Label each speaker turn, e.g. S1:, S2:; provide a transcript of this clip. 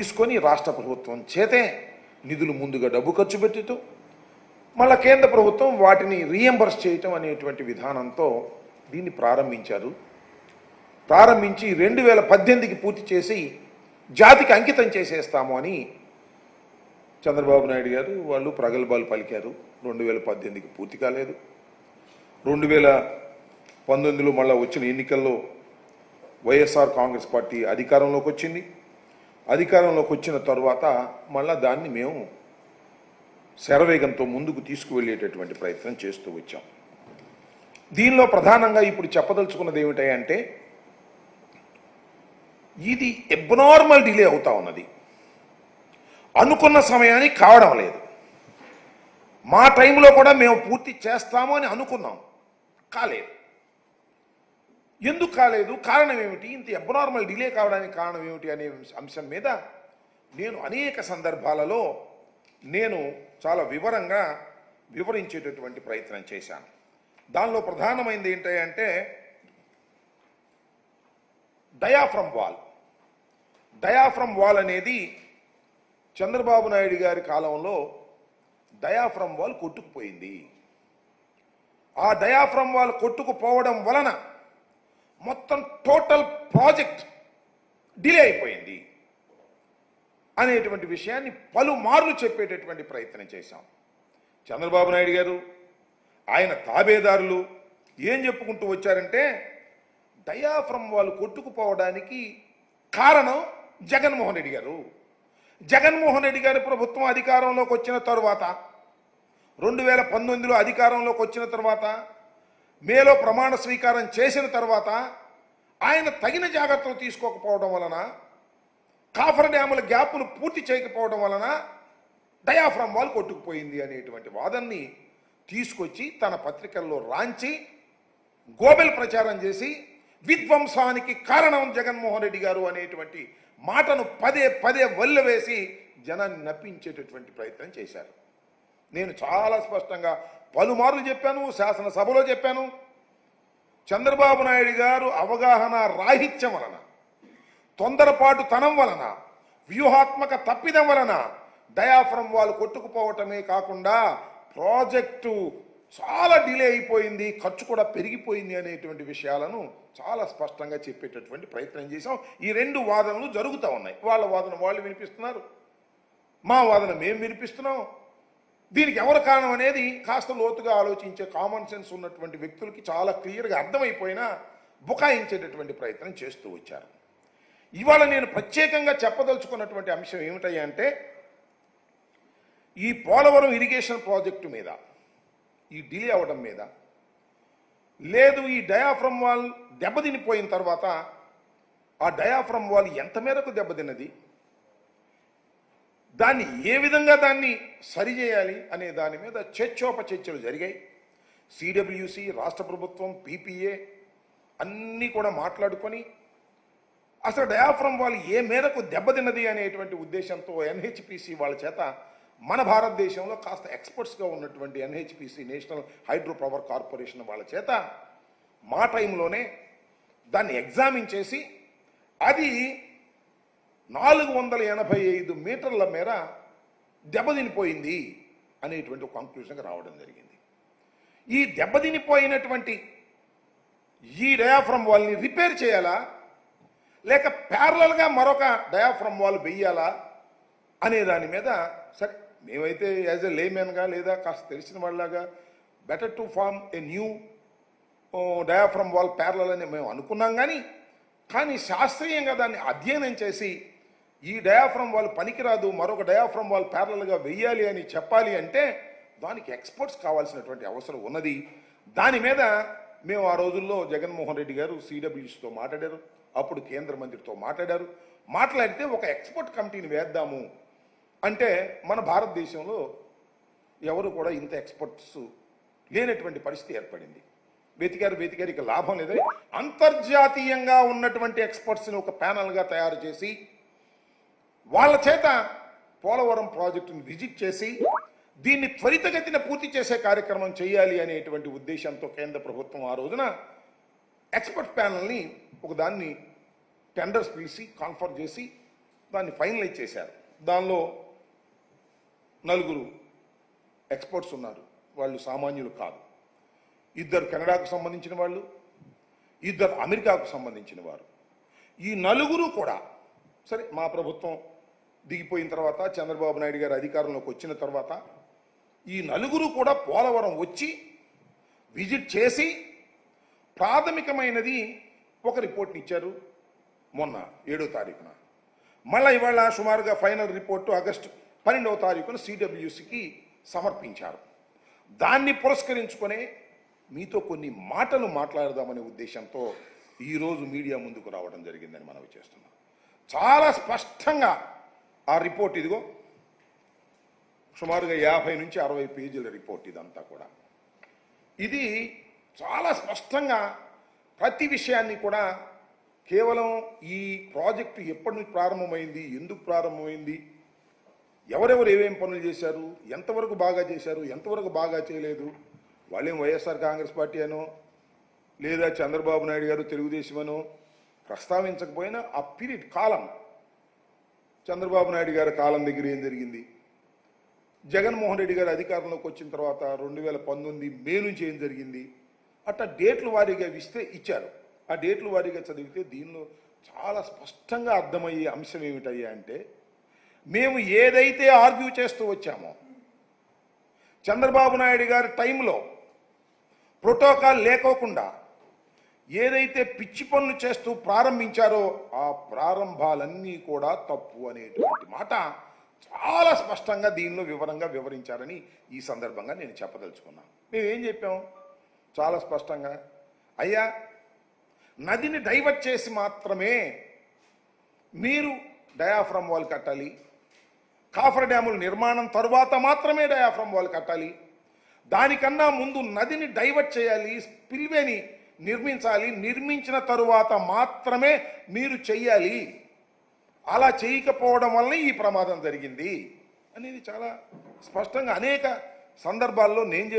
S1: తీసుకొని రాష్ట్ర ప్రభుత్వం చేతే నిధులు ముందుగా డబ్బు ఖర్చు పెట్టడం, మళ్ళా కేంద్ర ప్రభుత్వం వాటిని రీఎంబర్స్ చేయటం అనేటువంటి విధానంతో దీన్ని ప్రారంభించారు. ప్రారంభించి 2018కి పూర్తి చేసి జాతికి అంకితం చేసేస్తాము అని చంద్రబాబు నాయుడు గారు వాళ్ళు ప్రగల్భాలు పలికారు. 2018కి పూర్తి కాలేదు. 2019లో మళ్ళీ వచ్చిన ఎన్నికల్లో వైఎస్ఆర్ కాంగ్రెస్ పార్టీ అధికారంలోకి వచ్చింది. అధికారంలోకి వచ్చిన తర్వాత మళ్ళా దాన్ని మేము శరవేగంతో ముందుకు తీసుకువెళ్ళేటటువంటి ప్రయత్నం చేస్తూ వచ్చాం. దీనిలో ప్రధానంగా ఇప్పుడు చెప్పదలుచుకున్నది ఏమిటంటే, ఇది అబ్నార్మల్ డిలే అవుతా ఉన్నది. అనుకున్న సమయానికి కావడం లేదు. మా టైంలో కూడా మేము పూర్తి చేస్తాము అని అనుకున్నాం, కాలేదు. ఎందుకు కాలేదు, కారణం ఏమిటి, ఇంత అబ్నార్మల్ డిలే కావడానికి కారణం ఏమిటి అనే అంశం మీద నేను అనేక సందర్భాలలో చాలా వివరంగా వివరించేటటువంటి ప్రయత్నం చేశాను. దానిలో ప్రధానమైనది ఏంటంటే డయాఫ్రమ్ వాల్. డయాఫ్రమ్ వాల్ అనేది చంద్రబాబు నాయుడు గారి కాలంలో డయాఫ్రమ్ వాల్ కొట్టుకుపోయింది. ఆ డయాఫ్రమ్ వాల్ కొట్టుకుపోవడం వలన మొత్తం టోటల్ ప్రాజెక్ట్ డిలే అయిపోయింది అనేటువంటి విషయాన్ని పలుమార్లు చెప్పేటటువంటి ప్రయత్నం చేశాం. చంద్రబాబు నాయుడు గారు ఆయన తాబేదారులు ఏం చెప్పుకుంటూ వచ్చారంటే, డయాఫ్రమ్ వాల్ కొట్టుకుపోవడానికి కారణం జగన్మోహన్ రెడ్డి గారు. జగన్మోహన్ రెడ్డి గారి ప్రభుత్వం అధికారంలోకి వచ్చిన తర్వాత 2019లో అధికారంలోకి వచ్చిన తర్వాత మేలో ప్రమాణ స్వీకారం చేసిన తర్వాత ఆయన తగిన జాగ్రత్తలు తీసుకోకపోవడం వలన, కాఫర్ డ్యాముల గ్యాప్ను పూర్తి చేయకపోవడం వలన డయాఫ్రమ్ వాల్ కొట్టుకుపోయింది అనేటువంటి వాదనని తీసుకొచ్చి తన పత్రికల్లో రాంచి గోబెల్ ప్రచారం చేసి విధ్వంసానికి కారణం జగన్మోహన్ రెడ్డి గారు అనేటువంటి మాటను పదే పదే వల్లవేసి జనాన్ని నప్పించేటటువంటి ప్రయత్నం చేశారు. నేను చాలా స్పష్టంగా పలుమార్లు చెప్పాను, శాసనసభలో చెప్పాను. చంద్రబాబు నాయుడు గారు అవగాహన రాహిత్యం వలన, తొందరపాటు తనం వలన, వ్యూహాత్మక తప్పిదం వలన డయాఫ్రమ్ వాల్ కొట్టుకుపోవటమే కాకుండా ప్రాజెక్టు చాలా డిలే అయిపోయింది, ఖర్చు కూడా పెరిగిపోయింది అనేటువంటి విషయాలను చాలా స్పష్టంగా చెప్పేటటువంటి ప్రయత్నం చేశాం. ఈ రెండు వాదనలు జరుగుతూ ఉన్నాయి. వాళ్ళ వాదన వాళ్ళు వినిపిస్తున్నారు, మా వాదన మేము వినిపిస్తున్నాం. దీనికి ఎవరు కారణం అనేది కాస్త లోతుగా ఆలోచించే కామన్ సెన్స్ ఉన్నటువంటి వ్యక్తులకి చాలా క్లియర్గా అర్థమైపోయినా బుకాయించేటటువంటి ప్రయత్నం చేస్తూ వచ్చారు. ఇవాళ నేను ప్రత్యేకంగా చెప్పదలుచుకున్నటువంటి అంశం ఏమిటంటే, ఈ పోలవరం ఇరిగేషన్ ప్రాజెక్టు మీద ఈ డిలే అవడం మీద, లేదు ఈ డయాఫ్రమ్ వాల్ దెబ్బతినిపోయిన తర్వాత ఆ డయాఫ్రమ్ వాల్ ఎంత మేరకు దెబ్బతిన్నది, దాన్ని ఏ విధంగా దాన్ని సరిచేయాలి అనే దాని మీద చర్చోపచర్చలు జరిగాయి. సిడబ్ల్యూసి, రాష్ట్ర ప్రభుత్వం, పీపీఏ అన్నీ కూడా మాట్లాడుకొని అసలు డయాఫ్రమ్ వాల్ ఏ మేరకు దెబ్బతిన్నది అనేటువంటి ఉద్దేశంతో ఎన్హెచ్పిసి వాళ్ళ చేత, మన భారతదేశంలో కాస్త ఎక్స్పర్ట్స్గా ఉన్నటువంటి NHPC, national hydro power corporation వాళ్ళ చేత మా టైంలోనే దాన్ని ఎగ్జామిన్ చేసి అది 485 మీటర్ల మేర దెబ్బతినిపోయింది అనేటువంటి ఒక కంక్లూషన్కి రావడం జరిగింది. ఈ దెబ్బతినిపోయినటువంటి ఈ డయాఫ్రమ్ వాల్ని రిపేర్ చేయాలా, లేక ప్యారలల్గా మరొక డయాఫ్రమ్ వాల్ వెయ్యాలా అనే దాని మీద, సరే మేమైతే యాజ్ ఎ లేమెన్గా లేదా కాస్త తెలిసిన వాళ్ళలాగా better to form a new diaphragm wall parallel అని మేము అనుకున్నాం. కానీ శాస్త్రీయంగా దాన్ని అధ్యయనం చేసి ఈ డయాఫ్రమ్ వాల్ పనికిరాదు, మరొక డయాఫ్రమ్ వాల్ ప్యారలల్గా వెయ్యాలి అని చెప్పాలి అంటే దానికి ఎక్స్పర్ట్స్ కావాల్సినటువంటి అవసరం ఉన్నది. దాని మీద మేము ఆ రోజుల్లో జగన్మోహన్ రెడ్డి గారు సిడబ్ల్యూసితో మాట్లాడారు, అప్పుడు కేంద్ర మంత్రితో మాట్లాడారు. మాట్లాడితే ఒక ఎక్స్పర్ట్ కమిటీని వేద్దాము అంటే మన భారతదేశంలో ఎవరు కూడా ఇంత ఎక్స్పర్ట్స్ లేనటువంటి పరిస్థితి ఏర్పడింది. వెతికారు, ఇక లాభం లేదు. అంతర్జాతీయంగా ఉన్నటువంటి ఎక్స్పర్ట్స్ని ఒక ప్యానల్గా తయారు చేసి వాళ్ళ చేత పోలవరం ప్రాజెక్టును విజిట్ చేసి దీన్ని త్వరితగతిన పూర్తి చేసే కార్యక్రమం చేయాలి అనేటువంటి ఉద్దేశంతో కేంద్ర ప్రభుత్వం ఆ రోజున ఎక్స్పర్ట్ ప్యానల్ని ఒకదాన్ని టెండర్స్ పిలిచి కాన్ఫర్ చేసి దాన్ని ఫైనలైజ్ చేశారు. దానిలో నలుగురు ఎక్స్పర్ట్స్ ఉన్నారు. వాళ్ళు సామాన్యులు కాదు. ఇద్దరు కెనడాకు సంబంధించిన వాళ్ళు, ఇద్దరు అమెరికాకు సంబంధించిన వారు. ఈ నలుగురు కూడా సరే, మా ప్రభుత్వం దిగిపోయిన తర్వాత, చంద్రబాబు నాయుడు గారు అధికారంలోకి వచ్చిన తర్వాత ఈ నలుగురు కూడా పోలవరం వచ్చి విజిట్ చేసి ప్రాథమికమైనది ఒక రిపోర్ట్ని ఇచ్చారు మొన్న 7వ తారీఖున. మళ్ళీ ఇవాళ సుమారుగా ఫైనల్ రిపోర్టు ఆగస్టు 12వ తారీఖున సిడబ్ల్యూసికి సమర్పించారు. దాన్ని పురస్కరించుకునే మీతో కొన్ని మాటలు మాట్లాడదామనే ఉద్దేశంతో ఈరోజు మీడియా ముందుకు రావడం జరిగిందని మనవి చేస్తున్నాం. చాలా స్పష్టంగా ఆ రిపోర్ట్ ఇదిగో, సుమారుగా 50 నుంచి 60 పేజీల రిపోర్ట్ ఇదంతా కూడా. ఇది చాలా స్పష్టంగా ప్రతి విషయాన్ని కూడా కేవలం ఈ ప్రాజెక్టు ఎప్పటి నుంచి ప్రారంభమైంది, ఎందుకు ప్రారంభమైంది, ఎవరెవరు ఏమేం పనులు చేశారు, ఎంతవరకు బాగా చేశారు, ఎంతవరకు బాగా చేయలేదు, వాళ్ళేం వైఎస్ఆర్ కాంగ్రెస్ పార్టీ అనో లేదా చంద్రబాబు నాయుడు గారు తెలుగుదేశం అనో ప్రస్తావించకపోయినా ఆ పీరియడ్ కాలం, చంద్రబాబు నాయుడు గారి కాలం దగ్గర ఏం జరిగింది, జగన్మోహన్ రెడ్డి గారు అధికారంలోకి వచ్చిన తర్వాత 2019 మే నుంచి ఏం జరిగింది, అట్లా డేట్ల వారీగా ఇచ్చారు. ఆ డేట్ల వారీగా చదివితే దీనిలో చాలా స్పష్టంగా అర్థమయ్యే అంశం ఏమిటయ్యా అంటే, మేము ఏదైతే ఆర్గ్యూ చేస్తూ వచ్చామో చంద్రబాబు నాయుడు గారి టైంలో ప్రోటోకాల్ లేకోకుండా ఏదైతే పిచ్చి పనులు చేస్తూ ప్రారంభించారో ఆ ప్రారంభాలన్నీ కూడా తప్పు అనేటువంటి మాట చాలా స్పష్టంగా దీనిలో వివరంగా వివరించారని ఈ సందర్భంగా నేను చెప్పదలుచుకున్నాను. మేమేం చెప్పాం చాలా స్పష్టంగా, అయ్యా నదిని డైవర్ట్ చేసి మాత్రమే మీరు డయాఫ్రమ్ వాల్ కట్టాలి, కాఫర్ డ్యాముల నిర్మాణం తరువాత మాత్రమే డయాఫ్రమ్ వాల్ కట్టాలి, దానికన్నా ముందు నదిని డైవర్ట్ చేయాలి, స్పిల్వేని నిర్మించాలి, నిర్మించిన తరువాత మాత్రమే మీరు చెయ్యాలి, అలా చేయకపోవడం వల్లనే ఈ ప్రమాదం జరిగింది అనేది చాలా స్పష్టంగా అనేక సందర్భాల్లో నేను